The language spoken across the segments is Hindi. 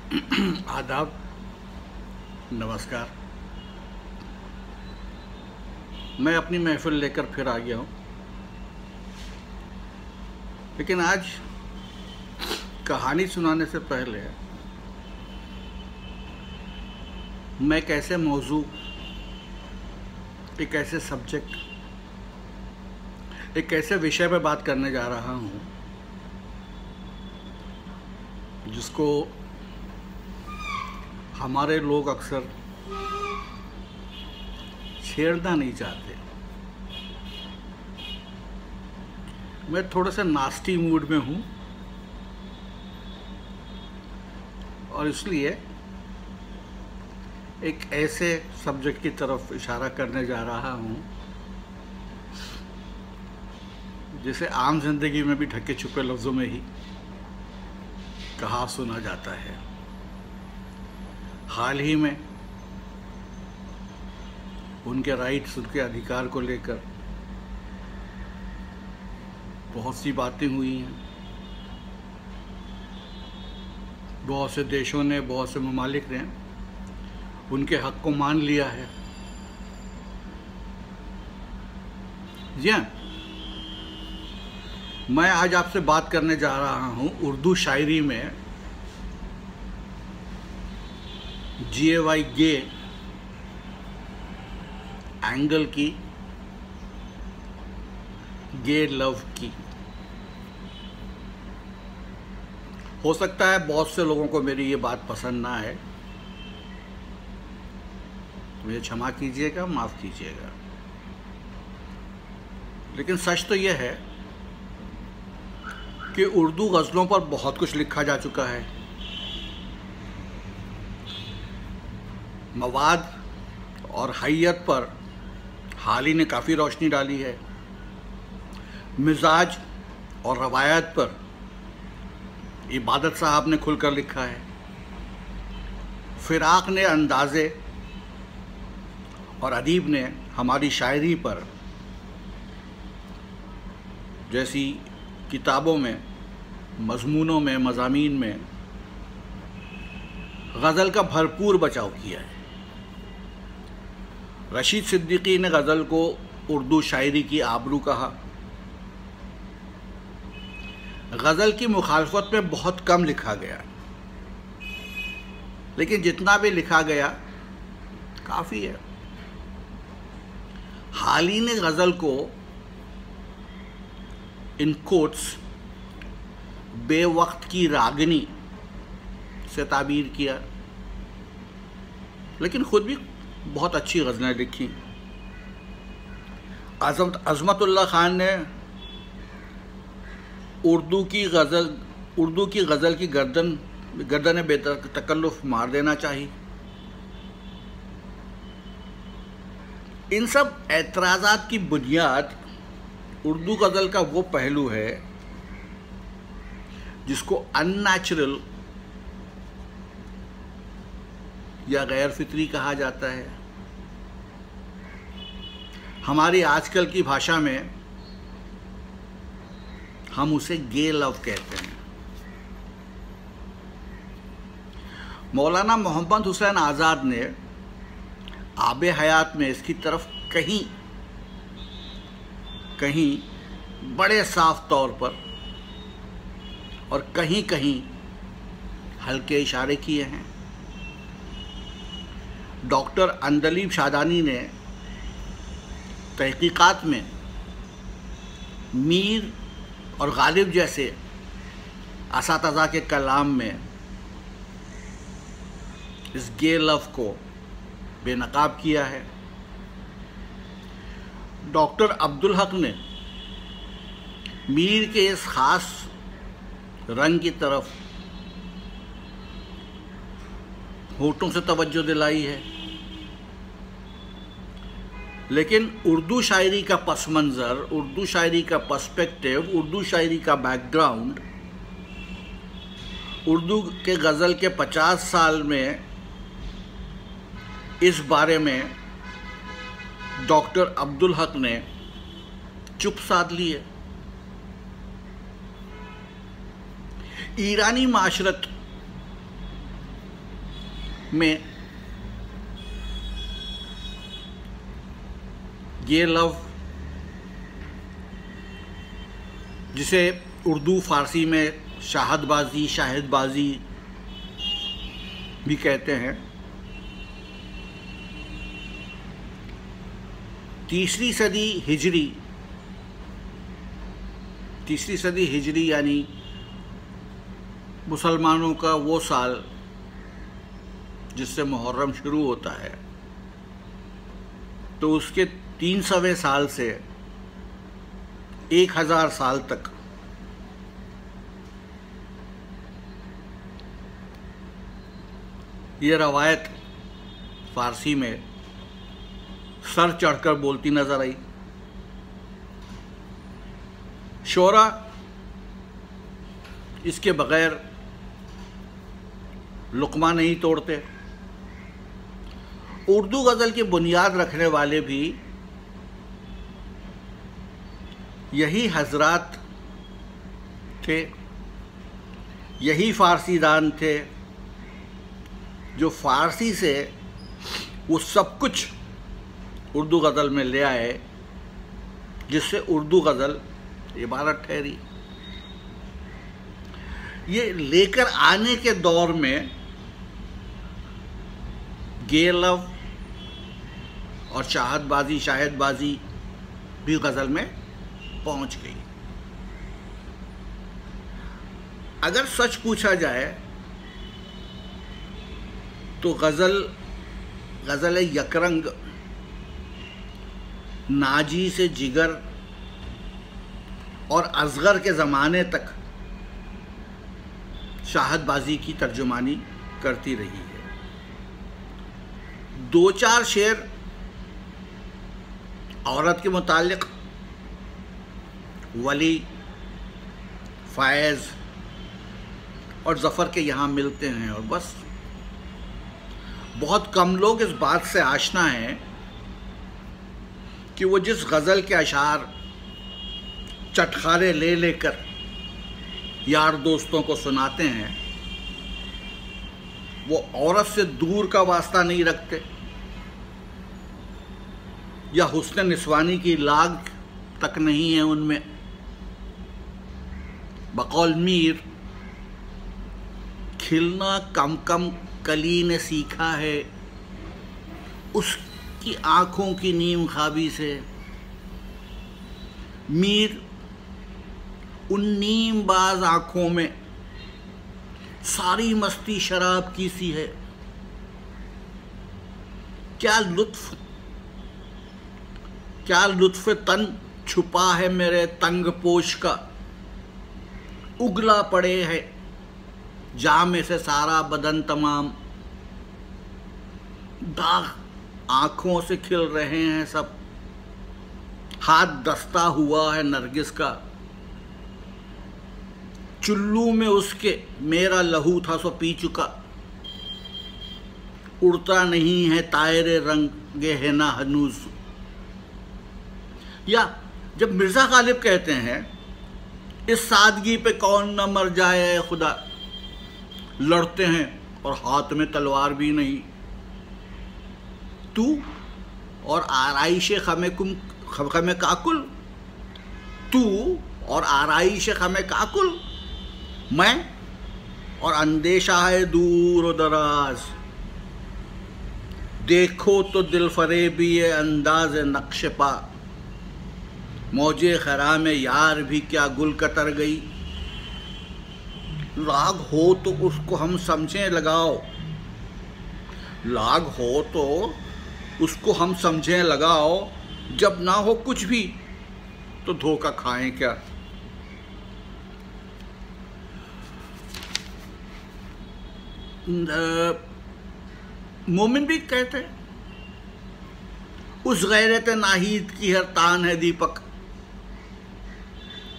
आदाब, नमस्कार। मैं अपनी महफिल लेकर फिर आ गया हूँ, लेकिन आज कहानी सुनाने से पहले मैं एक ऐसे मौजू, एक ऐसे सब्जेक्ट, एक ऐसे विषय पर बात करने जा रहा हूँ जिसको हमारे लोग अक्सर छेड़ना नहीं चाहते। मैं थोड़ा सा नास्टी मूड में हूँ और इसलिए एक ऐसे सब्जेक्ट की तरफ इशारा करने जा रहा हूँ जिसे आम जिंदगी में भी ढके छुपे लफ्ज़ों में ही कहा सुना जाता है। हाल ही में उनके राइट्स, उनके अधिकार को लेकर बहुत सी बातें हुई हैं। बहुत से देशों ने, बहुत से ममालिक ने उनके हक को मान लिया है। जी हाँ, मैं आज आपसे बात करने जा रहा हूँ उर्दू शायरी में GAY गे एंगल की, गे लव की। हो सकता है बहुत से लोगों को मेरी ये बात पसंद ना आए, तो मुझे क्षमा कीजिएगा, माफ़ कीजिएगा। लेकिन सच तो यह है कि उर्दू गज़लों पर बहुत कुछ लिखा जा चुका है। मवाद और हैयत पर हाल ही ने काफ़ी रोशनी डाली है। मिजाज और रवायत पर इबादत साहब ने खुलकर लिखा है। फिराक ने अंदाज़े और अदीब ने हमारी शायरी पर जैसी किताबों में, मज़मूनों में, मज़ामीन में गज़ल का भरपूर बचाव किया है। रशीद सिद्दीकी ने गज़ल को उर्दू शायरी की आबरू कहा। गज़ल की मुखालफत में बहुत कम लिखा गया, लेकिन जितना भी लिखा गया काफ़ी है। हाल ही ने गज़ल को इन कोट्स बेवक्त की रागिनी से ताबीर किया, लेकिन ख़ुद भी बहुत अच्छी गज़लें लिखी। अज़मतुल्लाह खान ने उर्दू की गज़ल की गर्दन बेतकल्लुफ़ मार देना चाहिए। इन सब एतराज़ात की बुनियाद उर्दू गज़ल का वो पहलू है जिसको अननेचुरल या गैर फितरी कहा जाता है। हमारी आजकल की भाषा में हम उसे गे लव कहते हैं। मौलाना मोहम्मद हुसैन आज़ाद ने आबे हयात में इसकी तरफ कहीं कहीं बड़े साफ तौर पर और कहीं कहीं हल्के इशारे किए हैं। डॉक्टर अंदलीब शादानी ने तहकीकात में मीर और गालिब जैसे असातिज़ा के कलाम में इस गे लव को बेनकाब किया है। डॉक्टर अब्दुल हक ने मीर के इस ख़ास रंग की तरफ होठों से तवज्जो दिलाई है। लेकिन उर्दू शायरी का पस मंज़र, उर्दू शायरी का पर्सपेक्टिव, उर्दू शायरी का बैकग्राउंड, उर्दू के गज़ल के 50 साल में इस बारे में डॉक्टर अब्दुल हक ने चुप साध ली है। ईरानी माशरत में ये लव, जिसे उर्दू फारसी में शाहदबाजी, शाहिदबाजी भी कहते हैं, तीसरी सदी हिजरी यानी मुसलमानों का वो साल जिससे मुहर्रम शुरू होता है, तो उसके 300वें साल से 1000 साल तक ये रवायत फारसी में सर चढ़कर बोलती नजर आई। शोरा इसके बगैर लुक़मा नहीं तोड़ते। उर्दू गज़ल की बुनियाद रखने वाले भी यही हजरात थे, यही फारसीदान थे जो फारसी से वो सब कुछ उर्दू गज़ल में ले आए जिससे उर्दू गज़ल इबारत ठहरी। ये लेकर आने के दौर में गे लव और शाहदबाजी, शाहिदबाजी भी गज़ल में पहुंच गई। अगर सच पूछा जाए तो गज़ल यकरंग नाजी से जिगर और असगर के ज़माने तक शाहदबाजी की तर्जुमानी करती रही है। 2-4 शेर औरत के मुतालिक वली, फ़ायज़ और ज़फ़र के यहाँ मिलते हैं, और बस बहुत कम लोग इस बात से आशना हैं कि वो जिस गज़ल के अशार चटखारे ले लेकर यार दोस्तों को सुनाते हैं वो औरत से दूर का वास्ता नहीं रखते या हुस्न निस्वानी की लाग तक नहीं है उनमें। बकौल मीर, खिलना कम कम कली ने सीखा है, उसकी आँखों की नीम ख्वाबी से। मीर उन नीम बाज आँखों में सारी मस्ती शराब की सी है। क्या लुत्फ तन छुपा है मेरे तंग पोश का, उगला पड़े है जामे से सारा बदन तमाम। दाग आँखों से खिल रहे हैं सब, हाथ दस्ता हुआ है नरगिस का। चुल्लू में उसके मेरा लहू था सो पी चुका, उड़ता नहीं है तायरे रंग है ना हनूज। या जब मिर्ज़ा गालिब कहते हैं इस सादगी पे कौन न मर जाए खुदा, लड़ते हैं और हाथ में तलवार भी नहीं। तू और आराइश खमे काकुल, तू और आराइश खमे काकुल, मैं और अंदेशा है दूर और दराज। देखो तो दिल फरेबी अंदाज नक्श पा, मौजे खरा में यार भी क्या गुल कतर गई। लाग हो तो उसको हम समझें लगाओ, लाग हो तो उसको हम समझें लगाओ, जब ना हो कुछ भी तो धोखा खाएं क्या। मोमिन भी कहते उस गैरत नाहीद की हर तान है दीपक,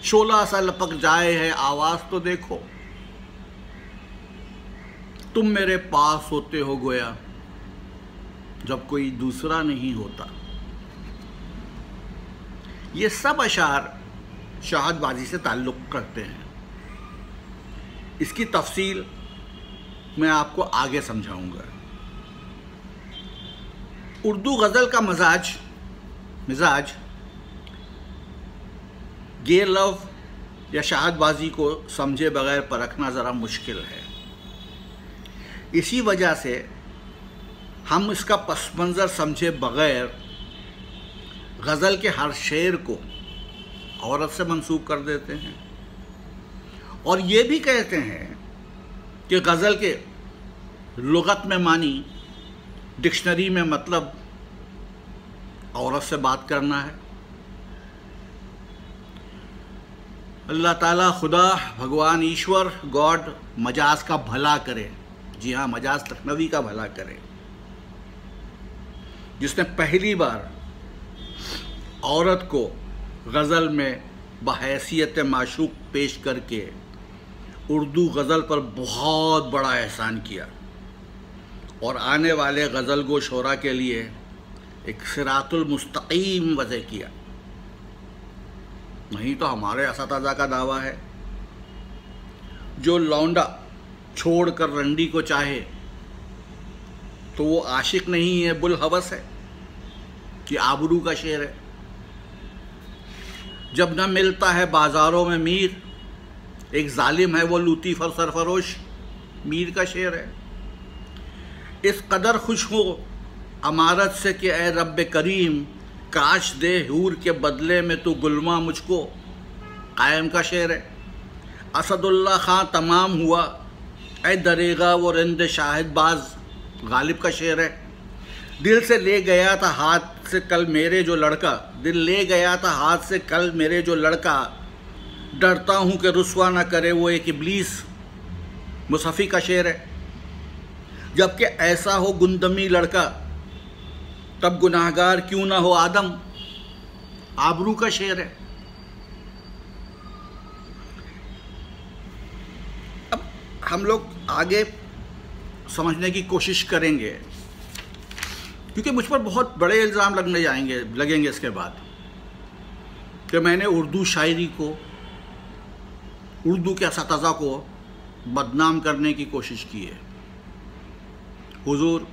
शोला सा लपक जाए है आवाज तो देखो। तुम मेरे पास होते हो गोया जब कोई दूसरा नहीं होता। ये सब अशार शाहदबाजी से ताल्लुक़ करते हैं। इसकी तफसील मैं आपको आगे समझाऊंगा। उर्दू गज़ल का मिजाज गे लव या शाहदबाजी को समझे बगैर परखना ज़रा मुश्किल है। इसी वजह से हम इसका पस मंज़र समझे बगैर गज़ल के हर शेर को औरत से मंसूब कर देते हैं और ये भी कहते हैं कि गज़ल के लुगत में मानी डिक्शनरी में मतलब औरत से बात करना है। अल्लाह ताला खुदा भगवान ईश्वर गॉड मजाज का भला करे। जी हाँ, मजाज लखनवी का भला करे, जिसने पहली बार औरत को गज़ल में बहैसियत माशूक पेश करके उर्दू गज़ल पर बहुत बड़ा एहसान किया और आने वाले गज़ल गो शोरा के लिए एक सिरातुल मुस्तकीम वज़ह किया। नहीं तो हमारे असातिज़ा का दावा है, जो लौंडा छोड़कर रंडी को चाहे तो वो आशिक नहीं है, बुलहवस है। कि आबरू का शेर है। जब न मिलता है बाज़ारों में मीर, एक जालिम है वो लूतीफ़ और सरफरोश, मीर का शेर है। इस कदर खुश हो अमारत से कि ए रब्बे करीम, काश दे हूर के बदले में तू गुलमा मुझको, कायम का शेर है। असदुल्ला खां तमाम हुआ, ए दरेगा वो रिंद शाहिदबाज, गालिब का शेर है। दिल से ले गया था हाथ से कल मेरे जो लड़का, दिल ले गया था हाथ से कल मेरे जो लड़का, डरता हूँ कि रुस्वा ना करे वो एक इब्लीस, मुसफ़ी का शेर है। जबकि ऐसा हो गुंदमी लड़का, तब गुनाहगार क्यों ना हो आदम, आबरू का शेर है। अब हम लोग आगे समझने की कोशिश करेंगे, क्योंकि मुझ पर बहुत बड़े इल्ज़ाम लगेंगे इसके बाद कि मैंने उर्दू शायरी को, उर्दू के असातिज़ा को बदनाम करने की कोशिश की है। हुजूर,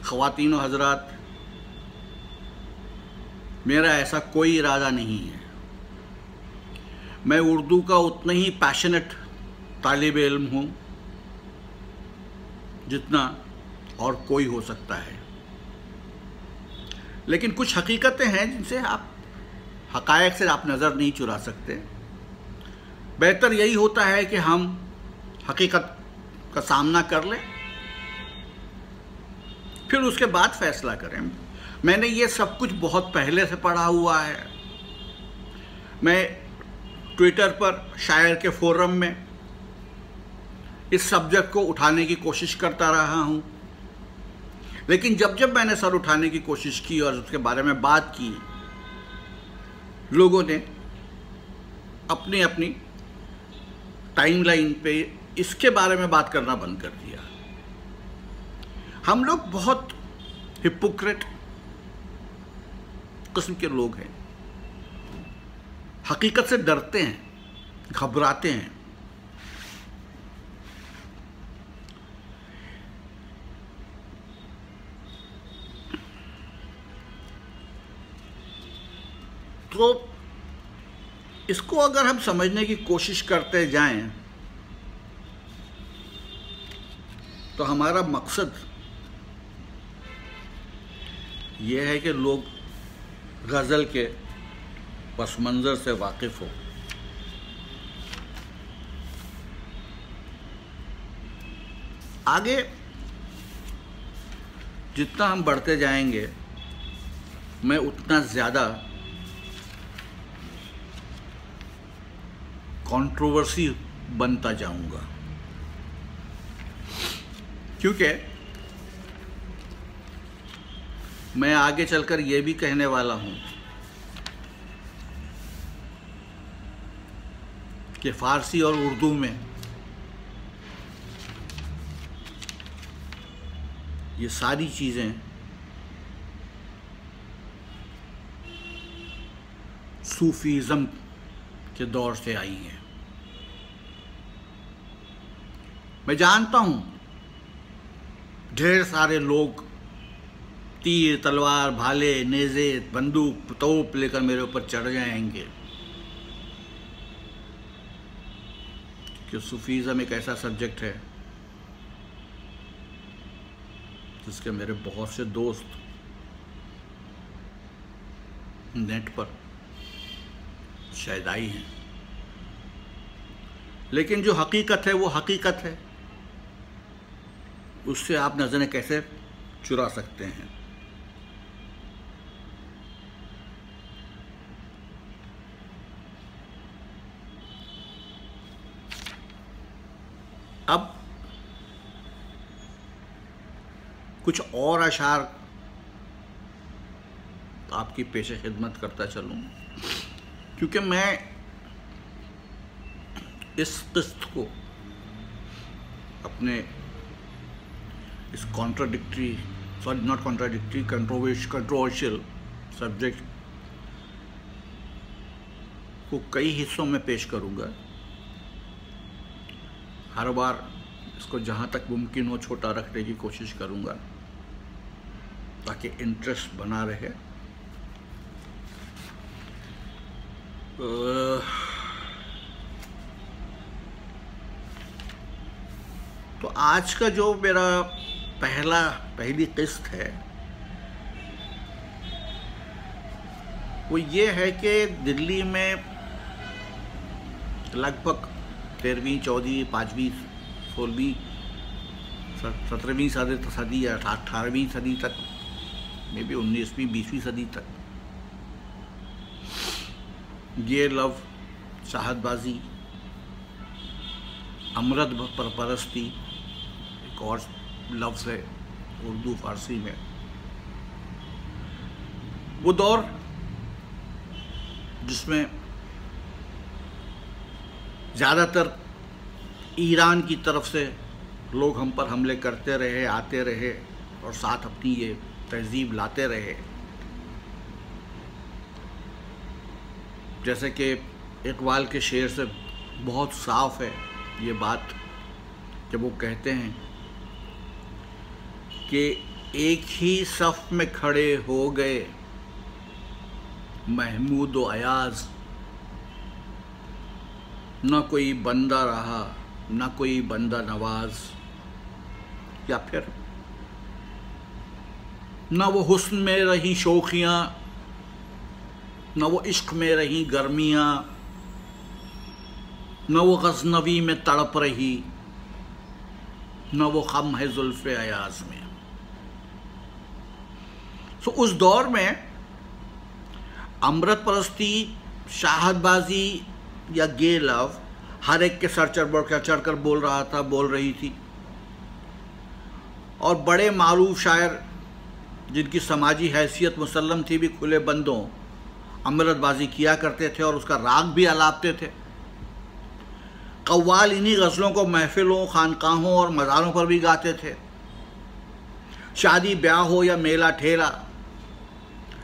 ख़वातीन व हज़रात, मेरा ऐसा कोई इरादा नहीं है। मैं उर्दू का उतना ही पैशनेट तालिब इल्म हूँ जितना और कोई हो सकता है। लेकिन कुछ हकीकतें हैं जिनसे आप, हक़ाइक़ से आप नज़र नहीं चुरा सकते। बेहतर यही होता है कि हम हकीकत का सामना कर लें, फिर उसके बाद फ़ैसला करें। मैंने ये सब कुछ बहुत पहले से पढ़ा हुआ है। मैं ट्विटर पर शायर के फोरम में इस सब्जेक्ट को उठाने की कोशिश करता रहा हूँ, लेकिन जब जब मैंने सर उठाने की कोशिश की और उसके बारे में बात की, लोगों ने अपनी अपनी टाइमलाइन पे इसके बारे में बात करना बंद कर दिया। हम लोग बहुत हिपोक्रेट किस्म के लोग हैं, हकीकत से डरते हैं, घबराते हैं। तो इसको अगर हम समझने की कोशिश करते जाएं तो हमारा मकसद ये है कि लोग गज़ल के पस मंज़र से वाकिफ़ हो। आगे जितना हम बढ़ते जाएंगे, मैं उतना ज़्यादा कंट्रोवर्सी बनता जाऊंगा, क्योंकि मैं आगे चलकर यह भी कहने वाला हूं कि फ़ारसी और उर्दू में ये सारी चीज़ें सूफीज़म के दौर से आई हैं। मैं जानता हूँ ढेर सारे लोग तीर तलवार भाले नेज़े बंदूक तोप लेकर मेरे ऊपर चढ़ जाएंगे। कि सूफीज़म एक ऐसा सब्जेक्ट है जिसके मेरे बहुत से दोस्त नेट पर शैदाई हैं, लेकिन जो हकीकत है वो हकीकत है, उससे आप नज़रें कैसे चुरा सकते हैं। अब कुछ और अशार आपकी पेशे खिदमत करता चलूँ, क्योंकि मैं इस किस्त को अपने इस कंट्रोवर्शियल सब्जेक्ट को कई हिस्सों में पेश करूँगा। हर बार इसको जहाँ तक मुमकिन हो छोटा रखने की कोशिश करूँगा ताकि इंटरेस्ट बना रहे। तो आज का जो मेरा पहली किस्त है वो ये है कि दिल्ली में लगभग 13वीं 14वीं 5वीं 16वीं 17वीं सदी या 18वीं सदी तक, मे भी 19वीं 20वीं सदी तक ये लव शाहदबाजी अमृत परस्ती एक और लफ्ज़ है उर्दू फारसी में, वो दौर जिसमें ज़्यादातर ईरान की तरफ से लोग हम पर हमले करते रहे, आते रहे और साथ अपनी ये तहजीब लाते रहे। जैसे कि इकबाल के शेर से बहुत साफ है ये बात जब वो कहते हैं कि एक ही सफ़ में खड़े हो गए महमूद व अयाज, न कोई बंदा रहा न कोई बंदा नवाज, या फिर न वो हुस्न में रही शोखियाँ न वो इश्क में रही गर्मियाँ, न वो गज़नवी में तड़प रही न वो ख़म है ज़ुल्फ़े अयाज़ में। तो उस दौर में अमृत परस्ती, शाहदबाजी या गे लव हर एक के सर चढ़ कर बोल रही थी, और बड़े मारूफ शायर जिनकी समाजी हैसियत मुसल्लम थी भी खुले बंदों अमृतबाजी किया करते थे और उसका राग भी अलापते थे। कव्वाल इन्हीं गज़लों को महफिलों, खानकाहों और मज़ारों पर भी गाते थे। शादी ब्याह हो या मेला ठेला,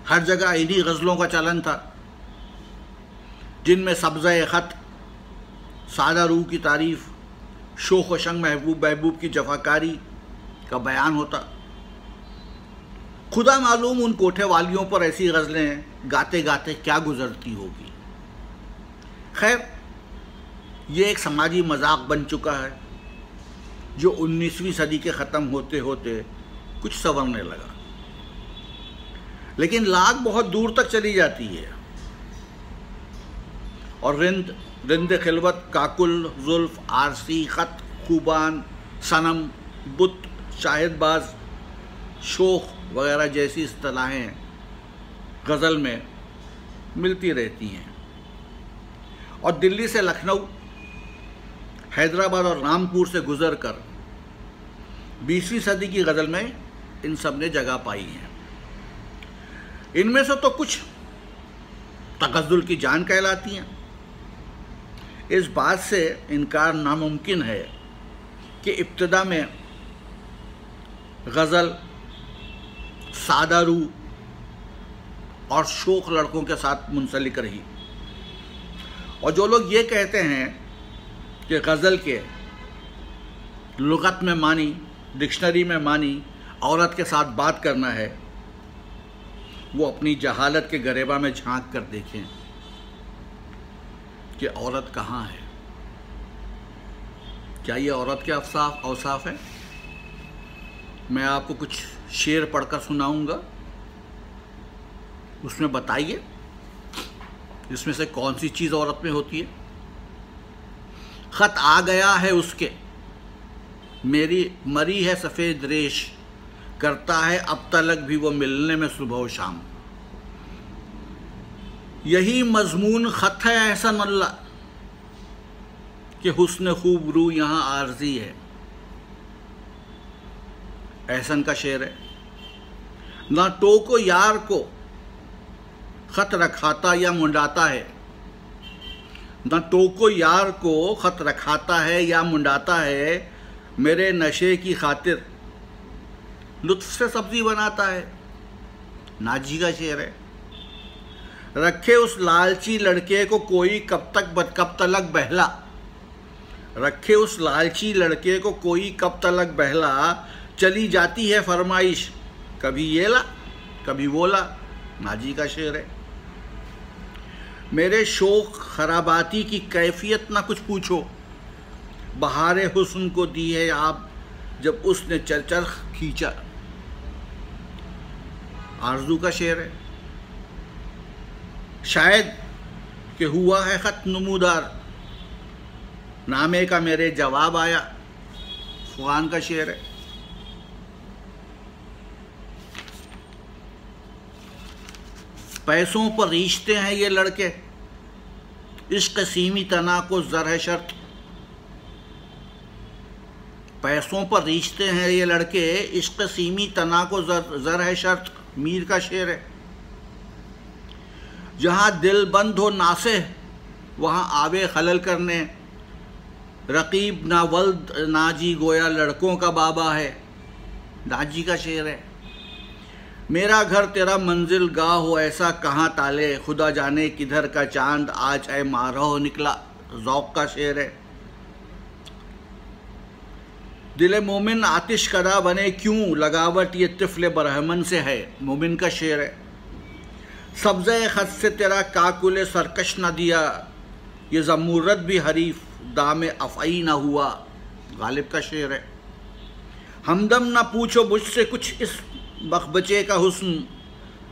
हर जगह इन्हीं गज़लों का चलन था, जिनमें सब्ज़े ख़त, सादा रूह की तारीफ़, शोख व शंग महबूब की जफाकारी का बयान होता। खुदा मालूम उन कोठे वालियों पर ऐसी गज़लें गाते गाते क्या गुज़रती होगी। खैर, ये एक समाजी मजाक बन चुका है जो 19वीं सदी के ख़त्म होते होते कुछ संवरने लगा, लेकिन लाग बहुत दूर तक चली जाती है और रिंद खिलवत, काकुल, जुल्फ, आरसी, ख़त, खूबान, सनम, बुत, शाहिदबाज, शोख वगैरह जैसी इस्तिलाहें गज़ल में मिलती रहती हैं। और दिल्ली से लखनऊ, हैदराबाद और रामपुर से गुज़र कर 20वीं सदी की गज़ल में इन सब ने जगह पाई है। इनमें से तो कुछ तगज़्ज़ुल की जान कहलाती हैं। इस बात से इनकार नामुमकिन है कि इब्तिदा में गज़ल सादा रूह और शोख लड़कों के साथ मुंसलिक रही, और जो लोग ये कहते हैं कि गज़ल के लुग़त में मानी, डिक्शनरी में मानी औरत के साथ बात करना है, वो अपनी जहालत के गरेबा में झांक कर देखें कि औरत कहाँ है। क्या ये औरत के औसाफ है? मैं आपको कुछ शेर पढ़कर सुनाऊंगा, उसमें बताइए इसमें से कौन सी चीज़ औरत में होती है। खत आ गया है उसके, मेरी मरी है सफ़ेद रेश, करता है अब तलक भी वो मिलने में सुबह व शाम। यही मजमून खत है एहसन अल्लाह कि हुस्न खूबरू यहाँ आरजी है। एहसन का शेर है। ना टोको यार को खत रखाता या मुंडाता है, न टोको यार को खत रखाता है या मुंडाता है, मेरे नशे की खातिर लुत्फ से सब्जी बनाता है। नाजी का शेर है। रखे उस लालची लड़के को कोई कब तलक बहला, रखे उस लालची लड़के को कोई कब तलक बहला, चली जाती है फरमाइश कभी ये ला कभी वो ला। नाजी का शेर है। मेरे शौक खराबाती की कैफियत ना कुछ पूछो, बहारे हुस्न को दी है आप जब उसने चरचर खींचा। आरजू का शेर है। शायद कि हुआ है खत नमूदार, नामे का मेरे जवाब आया। फुगान का शेर है। पैसों पर रिश्ते हैं ये लड़के, इश्क सीमी तना को ज़र है शर्त। पैसों पर रिश्ते हैं ये लड़के, इश्क सीमी तना को ज़र है शर्त। मीर का शेर है। जहाँ दिल बंद हो नासे वहाँ आवे खलल करने, रकीब ना वल्द नाजी गोया लड़कों का बाबा है। नाजी का शेर है। मेरा घर तेरा मंजिल गाह हो ऐसा कहाँ ताले, खुदा जाने किधर का चांद आज ऐ मारहो निकला। ज़ौक़ का शेर है। दिल मोमिन आतिश कदा बने क्यों, लगावट ये तिफले बरहमन से है। मोमिन का शेर है। सब्ज़े खत से तेरा काकुल सरकश न दिया, ये ज़मूरत भी हरीफ दाम अफ़ई न हुआ। गालिब का शेर है। हमदम न पूछो मुझसे कुछ इस बख्बचे का हुस्न,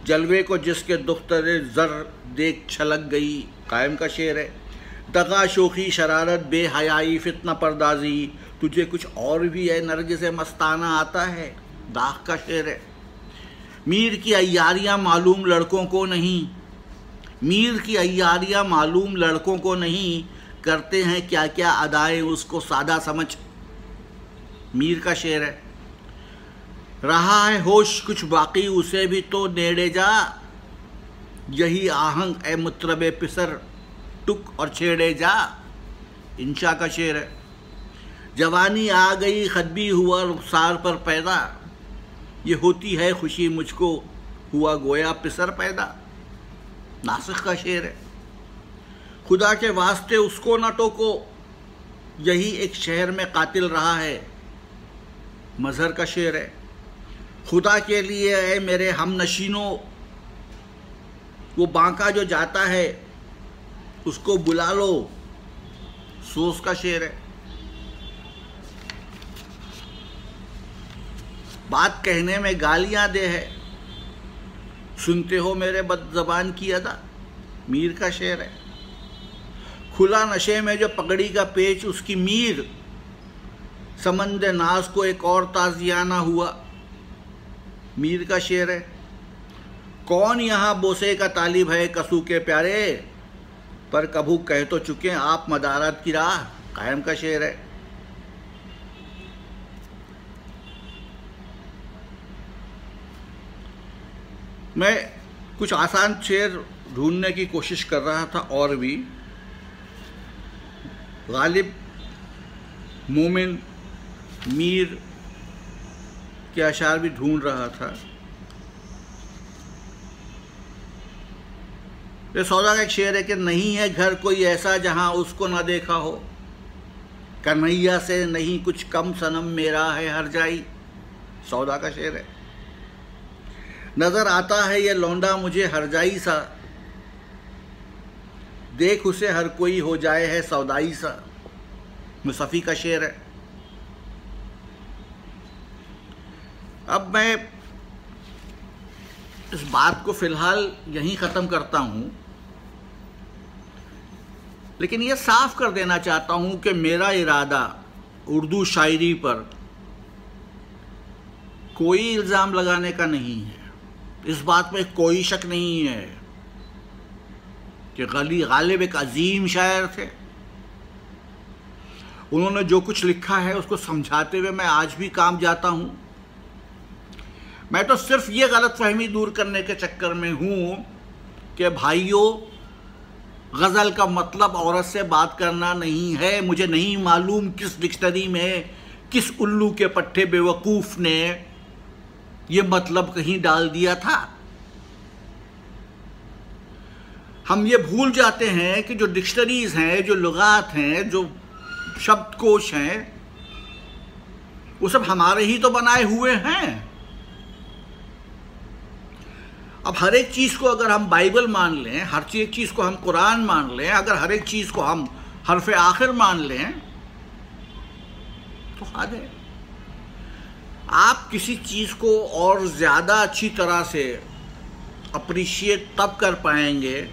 जलवे को जिसके दुख्तरे ज़र देख छलक गई। कायम का शेर है। दगा शोखी शरारत बेहयाई फितना परदाजी, तुझे कुछ और भी है नरगिस मस्ताना आता है। दाग का शेर है। मीर की अय्यारियाँ मालूम लड़कों को नहीं, मीर की अय्यारियाँ मालूम लड़कों को नहीं, करते हैं क्या क्या अदाएँ उसको सादा समझ। मीर का शेर है। रहा है होश कुछ बाकी उसे भी तो नेड़े जा, यही आहंग ए मुतरबे पिसर टुक और छेड़े जा। इंशा का शेर है। जवानी आ गई खदबी हुआ रुखसार पर पैदा, ये होती है खुशी मुझको हुआ गोया पिसर पैदा। नासिख का शेर है। खुदा के वास्ते उसको न टोको, यही एक शहर में कातिल रहा है। मजहर का शेर है। खुदा के लिए है मेरे हम नशीनों, वो बांका जो जाता है उसको बुला लो। सोस का शेर है। बात कहने में गालियां दे है, सुनते हो मेरे बदज़बान की अदा। मीर का शेर है। खुला नशे में जो पगड़ी का पेच उसकी मीर, समंद नाज को एक और ताजियाना हुआ। मीर का शेर है। कौन यहाँ बोसे का तालिब है कसू के प्यारे, पर कभू कह तो चुके आप मदारत की राह। कायम का शेर है। मैं कुछ आसान शेर ढूंढने की कोशिश कर रहा था और भी। गालिब, मोमिन, मीर के अशार भी ढूंढ रहा था। ये सौदा का एक शेर है कि नहीं है घर कोई ऐसा जहां उसको ना देखा हो, कन्हैया से नहीं कुछ कम सनम मेरा है हर जाई। सौदा का शेर है। नजर आता है ये लौंडा मुझे हरजाई सा, देख उसे हर कोई हो जाए है सौदाई सा। मुसफ़ी का शेर है। अब मैं इस बात को फिलहाल यहीं ख़त्म करता हूँ, लेकिन ये साफ कर देना चाहता हूँ कि मेरा इरादा उर्दू शायरी पर कोई इल्ज़ाम लगाने का नहीं है। इस बात में कोई शक नहीं है कि गालिब एक अजीम शायर थे। उन्होंने जो कुछ लिखा है उसको समझाते हुए मैं आज भी काम जाता हूँ। मैं तो सिर्फ ये गलतफहमी दूर करने के चक्कर में हूँ कि भाइयों, गज़ल का मतलब औरत से बात करना नहीं है। मुझे नहीं मालूम किस डिक्शनरी में किस उल्लू के पट्टे बेवकूफ़ ने ये मतलब कहीं डाल दिया था। हम ये भूल जाते हैं कि जो डिक्शनरीज हैं, जो लुगात हैं, जो शब्दकोश हैं, वो सब हमारे ही तो बनाए हुए हैं। अब हर एक चीज़ को अगर हम बाइबल मान लें, हर एक चीज़ को हम कुरान मान लें, अगर हर एक चीज़ को हम हरफ आखिर मान लें तो हद है। आप किसी चीज़ को और ज़्यादा अच्छी तरह से अप्रिशिएट तब कर पाएंगे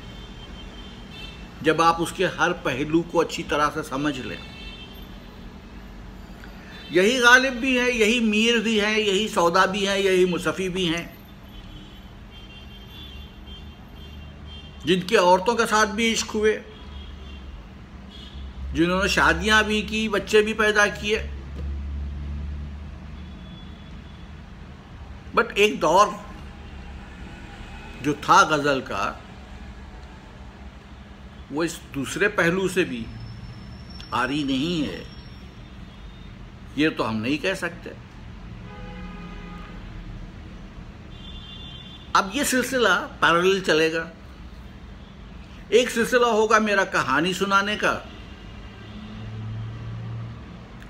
जब आप उसके हर पहलू को अच्छी तरह से समझ लें। यही गालिब भी है, यही मीर भी है, यही सौदा भी है, यही मुसफ़ी भी हैं, जिनके औरतों के साथ भी इश्क हुए, जिन्होंने शादियां भी की, बच्चे भी पैदा किए। बट एक दौर जो था गज़ल का, वो इस दूसरे पहलू से भी आरी नहीं है, ये तो हम नहीं कह सकते। अब ये सिलसिला पैरेलल चलेगा। एक सिलसिला होगा मेरा कहानी सुनाने का,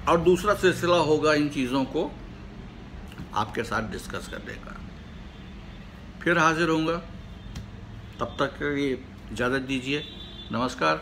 और दूसरा सिलसिला होगा इन चीज़ों को आपके साथ डिस्कस करने का। फिर हाजिर होऊंगा, तब तक के लिए इजाज़त दीजिए। नमस्कार।